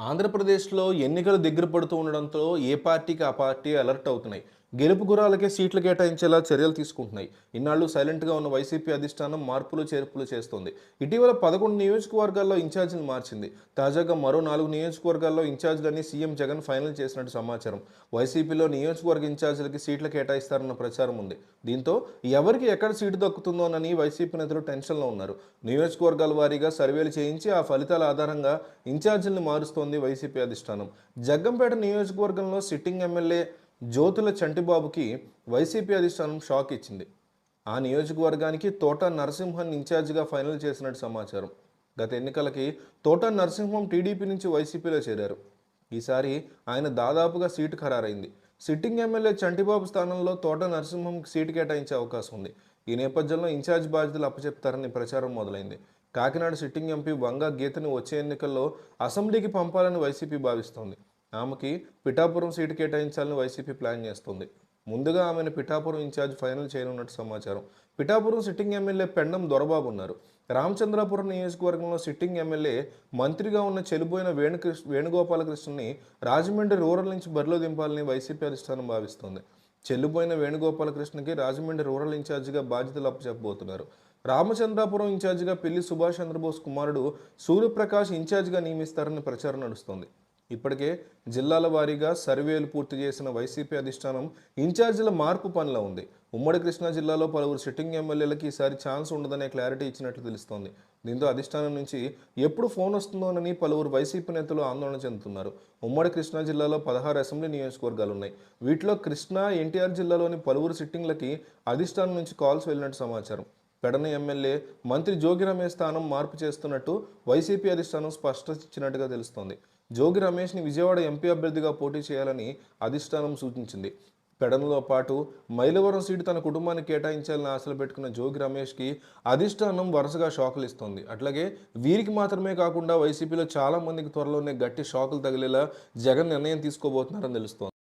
ఆంధ్రప్రదేశ్‌లో ఎన్నికలు దగ్గర పడుతూ ఉండడంతో ఏ పార్టీకి ఆ పార్టీ అలర్ట్ అవుతున్నాయి. గెలుపు గుర్రాలకే సీట్లు కేటాయించేలా చర్యలు తీసుకుంటున్నాయి. ఇన్నాళ్లు సైలెంట్‌గా ఉన్న వైసీపీ అధిష్టానం మార్పులు, చేర్పులు చేస్తోంది. ఇటీవల 11 నియోజకవర్గాల్లో ఇన్ఛార్జిని మార్చింది. తాజాగా మరో 4 నియోజకవర్గాల్లో ఇన్ఛార్జిలని సీఎం జగన్ ఫైనల్ చేసినట్టు సమాచారం. వైసీపీలో నియోజకవర్గ ఇన్ఛార్జీలకి సీట్లు కేటాయిస్తారన్న ప్రచారం ఉంది. దీంతో ఎవరికి ఎక్కడ సీటు దక్కుతుందోనని వైసీపీ నేతలు టెన్షన్‌లో ఉన్నారు. నియోజకవర్గాల వారీగా సర్వేలు చేయించి ఆ ఫలితాల ఆధారంగా ఇన్ఛార్జీలను మారుస్తోంది వైసీపీ అధిష్టానం. జగ్గంపేట నియోజకవర్గంలో సిట్టింగ్ ఎమ్మెల్యే జ్యోతుల చంటిబాబుకి వైసీపీ అధిష్టానం షాక్ ఇచ్చింది. ఆ నియోజకవర్గానికి తోట నరసింహన్ ఇన్ఛార్జిగా ఫైనల్ చేసినట్టు సమాచారం. గత ఎన్నికలకి తోట నరసింహం టీడీపీ నుంచి వైసీపీలో చేరారు. ఈసారి ఆయన దాదాపుగా సీటు ఖరారైంది. సిట్టింగ్ ఎమ్మెల్యే చంటిబాబు స్థానంలో తోట నరసింహంకి సీటు కేటాయించే అవకాశం ఉంది. ఈ నేపథ్యంలో ఇన్ఛార్జ్ బాధ్యతలు అప్పచెప్తారని ప్రచారం మొదలైంది. కాకినాడ సిట్టింగ్ ఎంపీ వంగా గీతని వచ్చే ఎన్నికల్లో అసెంబ్లీకి పంపాలని వైసీపీ భావిస్తోంది. ఆమెకి పిఠాపురం సీటు కేటాయించాలని వైసీపీ ప్లాన్ చేస్తుంది. ముందుగా ఆమెను పిఠాపురం ఇన్ఛార్జ్ ఫైనల్ చేయనున్నట్టు సమాచారం. పిఠాపురం సిట్టింగ్ ఎమ్మెల్యే పెండం దొరబాబు ఉన్నారు. రామచంద్రాపురం నియోజకవర్గంలో సిట్టింగ్ ఎమ్మెల్యే మంత్రిగా ఉన్న చెలిపోయిన వేణుగోపాలకృష్ణని రాజమండ్రి రూరల్ నుంచి బరిలో దింపాలని వైసీపీ అధిష్టానం భావిస్తోంది. చెల్లిపోయిన వేణుగోపాలకృష్ణకి రాజమండ్రి రూరల్ ఇన్ఛార్జిగా బాధ్యతలు అప్పచెప్పబోతున్నారు. రామచంద్రాపురం ఇన్ఛార్జిగా పిల్లి సుభాష్ చంద్రబోస్ కుమారుడు సూర్యప్రకాష్ ఇన్ఛార్జిగా నియమిస్తారని ప్రచారం నడుస్తోంది. ఇప్పటికే జిల్లాల వారీగా సర్వేలు పూర్తి చేసిన వైసీపీ అధిష్టానం ఇన్ఛార్జీల మార్పు పనిలో ఉంది. ఉమ్మడి కృష్ణా జిల్లాలో పలువురు సిట్టింగ్ ఎమ్మెల్యేలకి ఈసారి ఛాన్స్ ఉండదనే క్లారిటీ ఇచ్చినట్లు తెలుస్తోంది. దీంతో అధిష్టానం నుంచి ఎప్పుడు ఫోన్ వస్తుందోనని పలువురు వైసీపీ నేతలు ఆందోళన చెందుతున్నారు. ఉమ్మడి కృష్ణా జిల్లాలో 16 అసెంబ్లీ నియోజకవర్గాలు ఉన్నాయి. వీటిలో కృష్ణా, ఎన్టీఆర్ జిల్లాలోని పలువురు సిట్టింగ్లకి అధిష్టానం నుంచి కాల్స్ వెళ్ళినట్టు సమాచారం. పెడన ఎమ్మెల్యే మంత్రి జోగి రమేష్ స్థానం మార్పు చేస్తున్నట్టు వైసీపీ అధిష్టానం స్పష్టమిచ్చినట్టుగా తెలుస్తోంది. జోగి రమేష్ని విజయవాడ ఎంపీ అభ్యర్థిగా పోటీ చేయాలని అధిష్టానం సూచించింది. పెడనలో పాటు మైలవరం సీటు తన కుటుంబానికి కేటాయించాలని ఆశలు పెట్టుకున్న జోగి రమేష్కి అధిష్టానం వరుసగా షాకులు ఇస్తోంది. అట్లాగే వీరికి మాత్రమే కాకుండా వైసీపీలో చాలా మందికి త్వరలోనే గట్టి షాకులు తగిలేలా జగన్ నిర్ణయం తీసుకోబోతున్నారని తెలుస్తోంది.